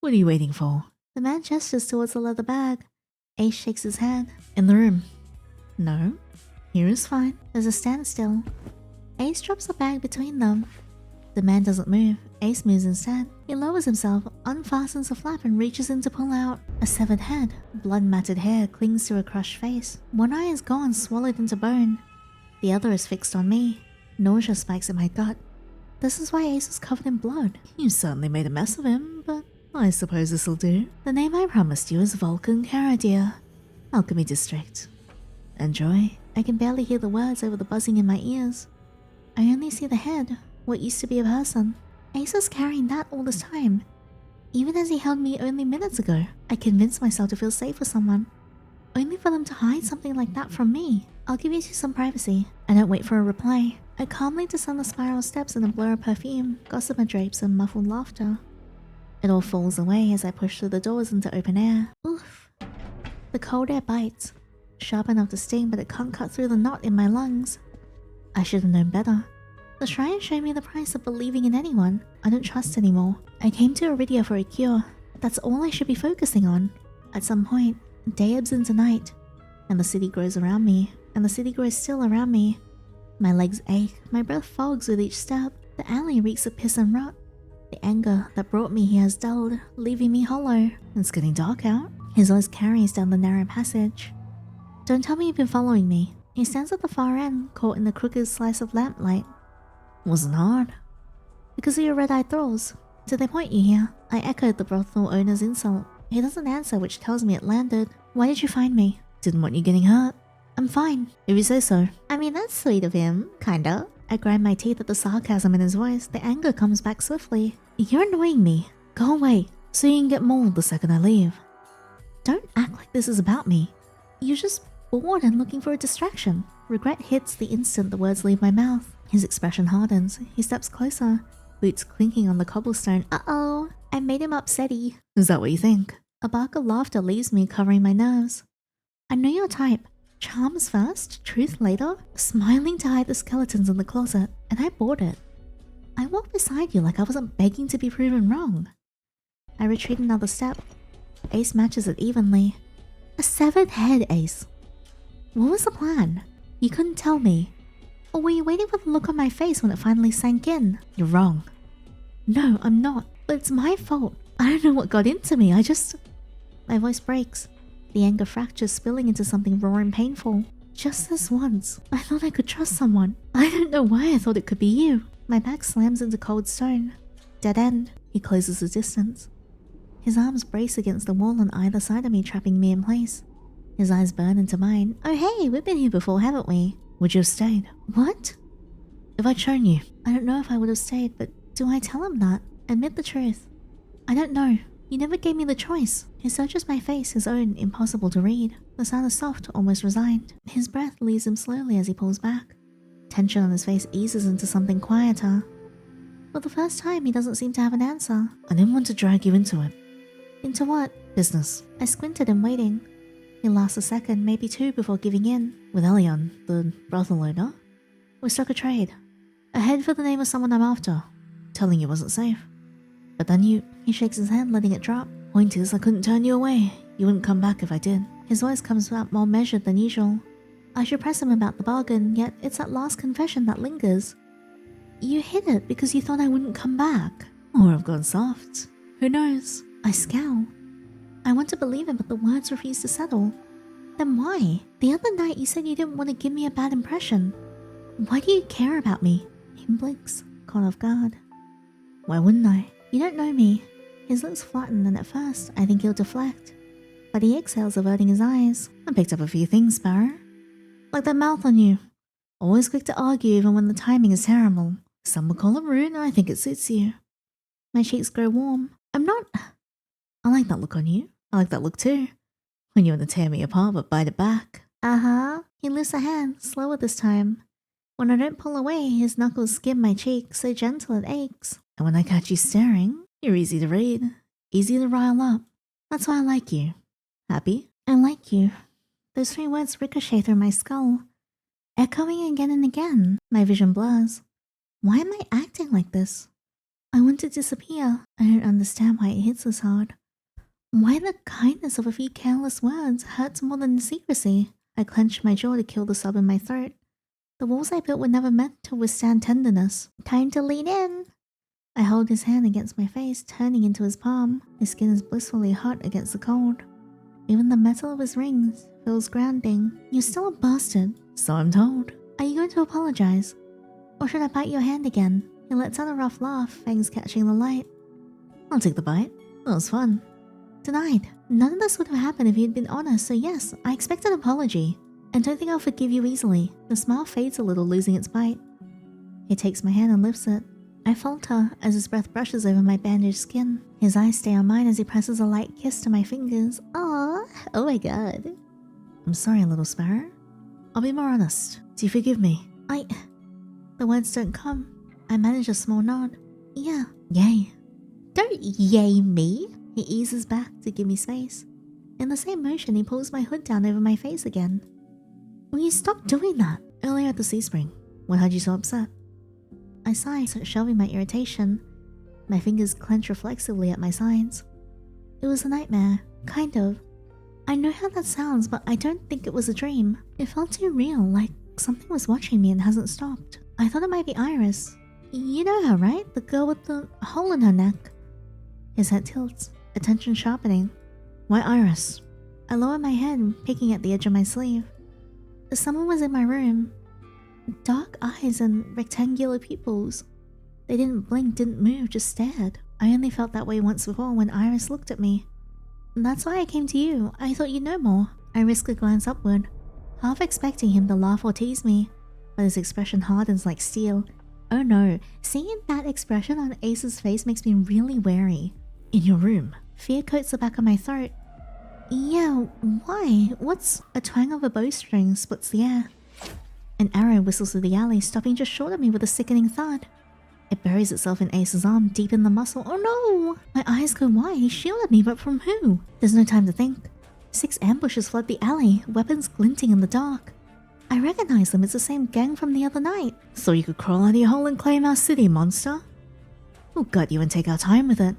what are you waiting for? The man gestures towards the leather bag. Ace shakes his head. In the room. No. Here is fine. There's a standstill. Ace drops the bag between them. The man doesn't move. Ace moves instead. He lowers himself, unfastens the flap and reaches in to pull out. A severed head. Blood-matted hair clings to a crushed face. One eye is gone, swallowed into bone. The other is fixed on me. Nausea spikes in my gut. This is why Ace is covered in blood. You certainly made a mess of him, but I suppose this'll do. The name I promised you is Vulcan Eridia, Alchemy District. Enjoy. I can barely hear the words over the buzzing in my ears. I only see the head, what used to be a person. Ace is carrying that all this time. Even as he held me only minutes ago, I convinced myself to feel safe with someone. Only for them to hide something like that from me. I'll give you two some privacy. I don't wait for a reply. I calmly descend the spiral steps in a blur of perfume, gossamer drapes and muffled laughter. It all falls away as I push through the doors into open air. Oof. The cold air bites. Sharp enough to sting, but it can't cut through the knot in my lungs. I should have known better. The shrine showed me the price of believing in anyone. I don't trust anymore. I came to Eridia for a cure. That's all I should be focusing on. At some point, day ebbs into night, and the city grows around me, and the city grows still around me. My legs ache, my breath fogs with each step. The alley reeks of piss and rot. The anger that brought me here has dulled, leaving me hollow. It's getting dark out. His voice carries down the narrow passage. Don't tell me you've been following me. He stands at the far end, caught in the crooked slice of lamplight. Wasn't hard. Because of your red-eyed thralls. Did they point you here? I echoed the brothel owner's insult. He doesn't answer, which tells me it landed. Why did you find me? Didn't want you getting hurt. I'm fine, if you say so. I mean, that's sweet of him, kinda. I grind my teeth at the sarcasm in his voice. The anger comes back swiftly. You're annoying me. Go away, so you can get mauled the second I leave. Don't act like this is about me. You're just bored and looking for a distraction. Regret hits the instant the words leave my mouth. His expression hardens. He steps closer, boots clinking on the cobblestone. Uh-oh, I made him upsetty. Is that what you think? A bark of laughter leaves me, covering my nerves. I know your type. Charms first, truth later, smiling to hide the skeletons in the closet, and I bought it. I walked beside you like I wasn't begging to be proven wrong. I retreat another step. Ace matches it evenly. A severed head, Ace. What was the plan? You couldn't tell me. Or were you waiting for the look on my face when it finally sank in? You're wrong. No, I'm not. But it's my fault. I don't know what got into me. My voice breaks. The anger fractures, spilling into something raw and painful. Just this once, I thought I could trust someone. I don't know why I thought it could be you. My back slams into cold stone. Dead end. He closes the distance. His arms brace against the wall on either side of me, trapping me in place. His eyes burn into mine. Oh hey, we've been here before, haven't we? Would you have stayed? What? If I'd shown you. I don't know if I would have stayed, but do I tell him that? Admit the truth. I don't know. You never gave me the choice. He searches my face, his own impossible to read. The sound is soft, almost resigned. His breath leaves him slowly as he pulls back. Tension on his face eases into something quieter. For the first time, he doesn't seem to have an answer. I didn't want to drag you into it. Into what? Business. I squinted in waiting. He lasts a second, maybe two, before giving in. With Elion, the brothel owner, we struck a trade. A head for the name of someone I'm after. Telling you wasn't safe. But then he shakes his hand, letting it drop. Point is, I couldn't turn you away. You wouldn't come back if I did. His voice comes out more measured than usual. I should press him about the bargain, yet it's that last confession that lingers. You hid it because you thought I wouldn't come back. Or I've gone soft. Who knows? I scowl. I want to believe him, but the words refuse to settle. Then why? The other night you said you didn't want to give me a bad impression. Why do you care about me? He blinks, caught off guard. Why wouldn't I? You don't know me. His lips flatten, and at first, I think he'll deflect. But he exhales, averting his eyes. I picked up a few things, Sparrow. Like that mouth on you. Always quick to argue even when the timing is terrible. Some would call it rude, and I think it suits you. My cheeks grow warm. I'm not... I like that look on you. I like that look too. When you want to tear me apart but bite it back. Uh-huh. He lifts a hand, slower this time. When I don't pull away, his knuckles skim my cheek, so gentle it aches. And when I catch you staring, you're easy to read. Easy to rile up. That's why I like you. Happy? I like you. Those three words ricochet through my skull. Echoing again and again, my vision blurs. Why am I acting like this? I want to disappear. I don't understand why it hits us hard. Why the kindness of a few careless words hurts more than the secrecy? I clench my jaw to kill the sob in my throat. The walls I built were never meant to withstand tenderness. Time to lean in. I hold his hand against my face, turning into his palm. His skin is blissfully hot against the cold. Even the metal of his rings feels grounding. You're still a bastard. So I'm told. Are you going to apologize? Or should I bite your hand again? He lets out a rough laugh, fangs catching the light. I'll take the bite. That was fun. Denied. None of this would have happened if you'd been honest, so yes, I expect an apology. And don't think I'll forgive you easily. The smile fades a little, losing its bite. He takes my hand and lifts it. I falter as his breath brushes over my bandaged skin. His eyes stay on mine as he presses a light kiss to my fingers. Aww, oh my god. I'm sorry, little sparrow. I'll be more honest. Do you forgive me? The words don't come. I manage a small nod. Yeah. Yay. Don't yay me. He eases back to give me space. In the same motion, he pulls my hood down over my face again. Will you stop doing that? Earlier at the sea spring, what had you so upset? I sigh, shelving my irritation. My fingers clench reflexively at my sides. It was a nightmare, kind of. I know how that sounds, but I don't think it was a dream. It felt too real, like something was watching me and hasn't stopped. I thought it might be Iris. You know her, right? The girl with the hole in her neck. His head tilts, attention sharpening. Why Iris? I lower my head, picking at the edge of my sleeve. Someone was in my room. Dark eyes and rectangular pupils. They didn't blink, didn't move, just stared. I only felt that way once before when Iris looked at me. That's why I came to you. I thought you'd know more. I risk a glance upward, half expecting him to laugh or tease me, but his expression hardens like steel. Oh no, seeing that expression on Ace's face makes me really wary. In your room. Fear coats the back of my throat. Yeah, why? What's... A twang of a bowstring splits the air. An arrow whistles through the alley, stopping just short of me with a sickening thud. It buries itself in Ace's arm, deep in the muscle. Oh no! My eyes go wide. He shielded me, but from who? There's no time to think. 6 ambushes flood the alley, weapons glinting in the dark. I recognize them. It's the same gang from the other night. So you could crawl out of your hole and claim our city, monster? We'll gut you and take our time with it.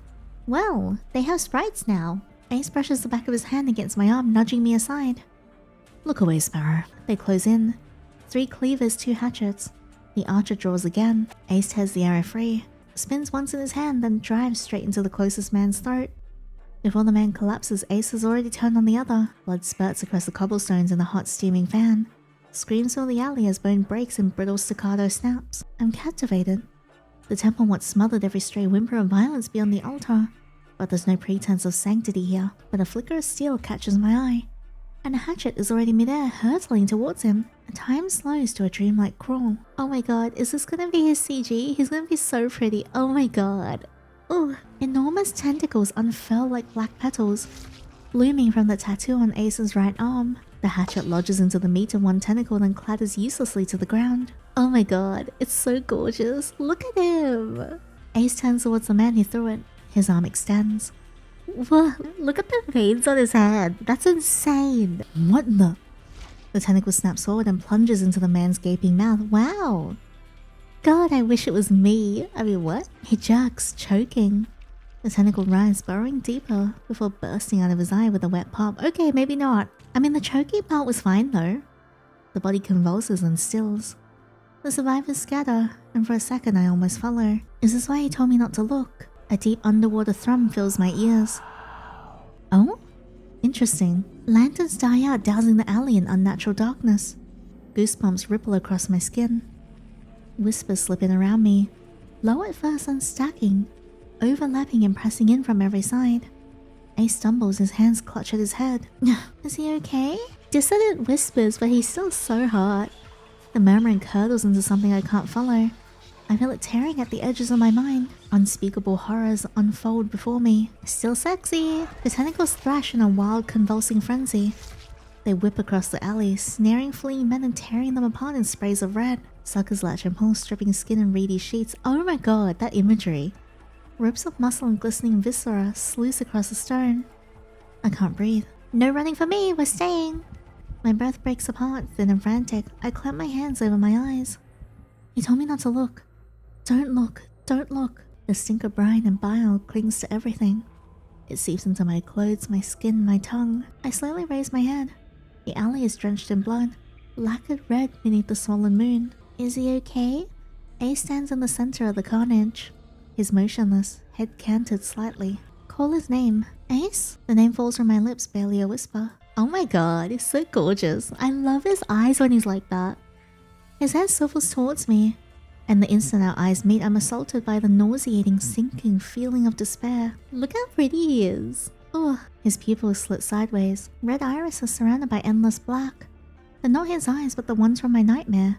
Well, they have sprites now. Ace brushes the back of his hand against my arm, nudging me aside. Look away, Sparrow. They close in. 3 cleavers, 2 hatchets. The archer draws again. Ace tears the arrow free, spins once in his hand, then drives straight into the closest man's throat. Before the man collapses, Ace has already turned on the other. Blood spurts across the cobblestones in the hot, steaming fan. Screams fill the alley as bone breaks and brittle staccato snaps. I'm captivated. The temple once smothered every stray whimper of violence beyond the altar, but there's no pretense of sanctity here. But a flicker of steel catches my eye, and a hatchet is already midair, hurtling towards him. Time slows to a dreamlike crawl. Oh my god, is this gonna be his CG? He's gonna be so pretty. Oh my god. Ooh, enormous tentacles unfurl like black petals, blooming from the tattoo on Ace's right arm. The hatchet lodges into the meat of one tentacle, then clatters uselessly to the ground. Oh my god, it's so gorgeous. Look at him. Ace turns towards the man who threw it. His arm extends. Whoa, look at the veins on his hand. That's insane. What the? The tentacle snaps forward and plunges into the man's gaping mouth. Wow. God, I wish it was me. I mean, what? He jerks, choking. The tentacle writhes, burrowing deeper before bursting out of his eye with a wet pop. Okay, maybe not. I mean, the choking part was fine though. The body convulses and stills. The survivors scatter, and for a second I almost follow. Is this why he told me not to look? A deep underwater thrum fills my ears. Oh? Interesting. Lanterns die out, dousing the alley in unnatural darkness. Goosebumps ripple across my skin. Whispers slip in around me, low at first and stacking, overlapping and pressing in from every side. Ace stumbles, his hands clutch at his head. Is he okay? Dissonant whispers, but he's still so hot. The murmuring curdles into something I can't follow. I feel it tearing at the edges of my mind. Unspeakable horrors unfold before me. Still sexy. The tentacles thrash in a wild, convulsing frenzy. They whip across the alley, snaring fleeing men and tearing them apart in sprays of red. Suckers latch and pull, stripping skin and reedy sheets. Oh my god, that imagery. Ropes of muscle and glistening viscera sluice across the stone. I can't breathe. No running for me, we're staying. My breath breaks apart, thin and frantic. I clamp my hands over my eyes. He told me not to look. Don't look, don't look. The stink of brine and bile clings to everything. It seeps into my clothes, my skin, my tongue. I slowly raise my head. The alley is drenched in blood, lacquered red beneath the swollen moon. Is he okay? Ace stands in the center of the carnage. He's motionless, head canted slightly. Call his name. Ace? The name falls from my lips, barely a whisper. Oh my god, he's so gorgeous. I love his eyes when he's like that. His head swivels towards me, and the instant our eyes meet, I'm assaulted by the nauseating, sinking feeling of despair. Look how pretty he is. Ugh. His pupils slit sideways. Red irises surrounded by endless black. They're not his eyes, but the ones from my nightmare.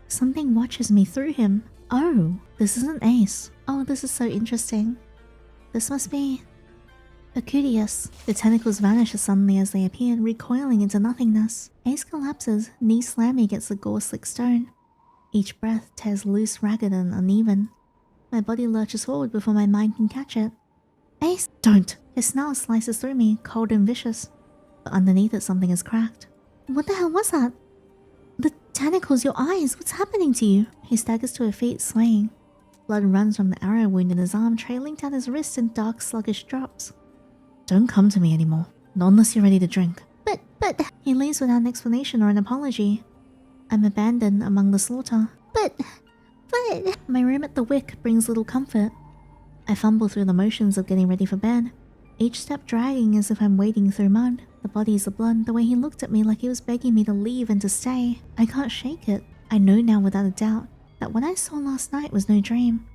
Something watches me through him. Oh, this isn't Ace. Oh, this is so interesting. This must be Eridia. The tentacles vanish as suddenly as they appeared, recoiling into nothingness. Ace collapses, knees slamming against the gore-slick stone. Each breath tears loose, ragged and uneven. My body lurches forward before my mind can catch it. Ace, don't! His snarl slices through me, cold and vicious. But underneath it, something is cracked. What the hell was that? The tentacles, your eyes, what's happening to you? He staggers to his feet, swaying. Blood runs from the arrow wound in his arm, trailing down his wrist in dark, sluggish drops. Don't come to me anymore. Not unless you're ready to drink. But... He leaves without an explanation or an apology. I'm abandoned among the slaughter. But... My room at the Wick brings little comfort. I fumble through the motions of getting ready for bed, each step dragging as if I'm wading through mud. The bodies of blood, the way he looked at me like he was begging me to leave and to stay. I can't shake it. I know now without a doubt that what I saw last night was no dream.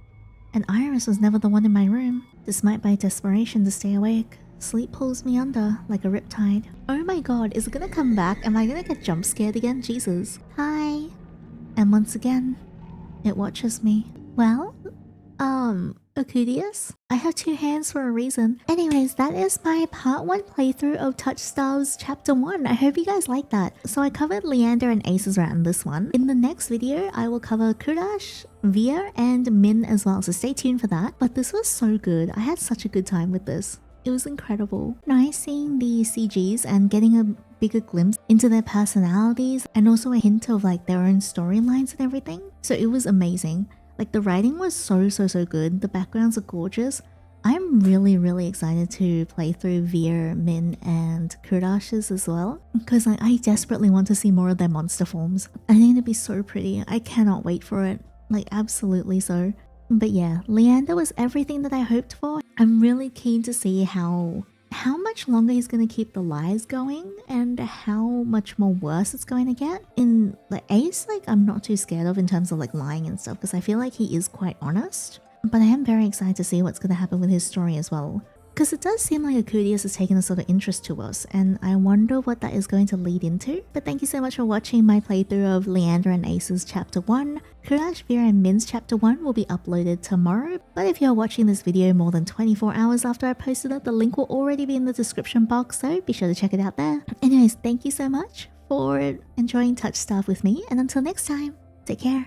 And Iris was never the one in my room. Despite my desperation to stay awake, sleep pulls me under like a riptide. Oh my god, is it gonna come back? Am I gonna get jump scared again? Jesus. Hi. And once again, it watches me. Well, Eridia? I have 2 hands for a reason. Anyways, that is my part 1 playthrough of Touchstarved Chapter 1. I hope you guys like that. So I covered Leander and Ace's rat in this one. In the next video, I will cover Kurash, Via, and Min as well, so stay tuned for that. But this was so good. I had such a good time with this. It was incredible. Nice seeing the CGs and getting a bigger glimpse into their personalities and also a hint of like their own storylines and everything. So it was amazing. Like the writing was so good. The backgrounds are gorgeous. I'm really excited to play through Veer, Min, and Kurash's as well, because I desperately want to see more of their monster forms. I think it'd be so pretty. I cannot wait for it. Like, absolutely so. But yeah, Leander was everything that I hoped for. I'm really keen to see how much longer he's going to keep the lies going and how much more worse it's going to get. In like Ais, like I'm not too scared of in terms of like lying and stuff, because I feel like he is quite honest. But I am very excited to see what's going to happen with his story as well. Because it does seem like Akudius has taken a sort of interest to us, and I wonder what that is going to lead into. But thank you so much for watching my playthrough of Leander and Ais's Chapter 1. Kurash, Veer and Min's Chapter 1 will be uploaded tomorrow, but if you're watching this video more than 24 hours after I posted it, the link will already be in the description box, so be sure to check it out there. Anyways, thank you so much for enjoying Touchstarved with me, and until next time, take care.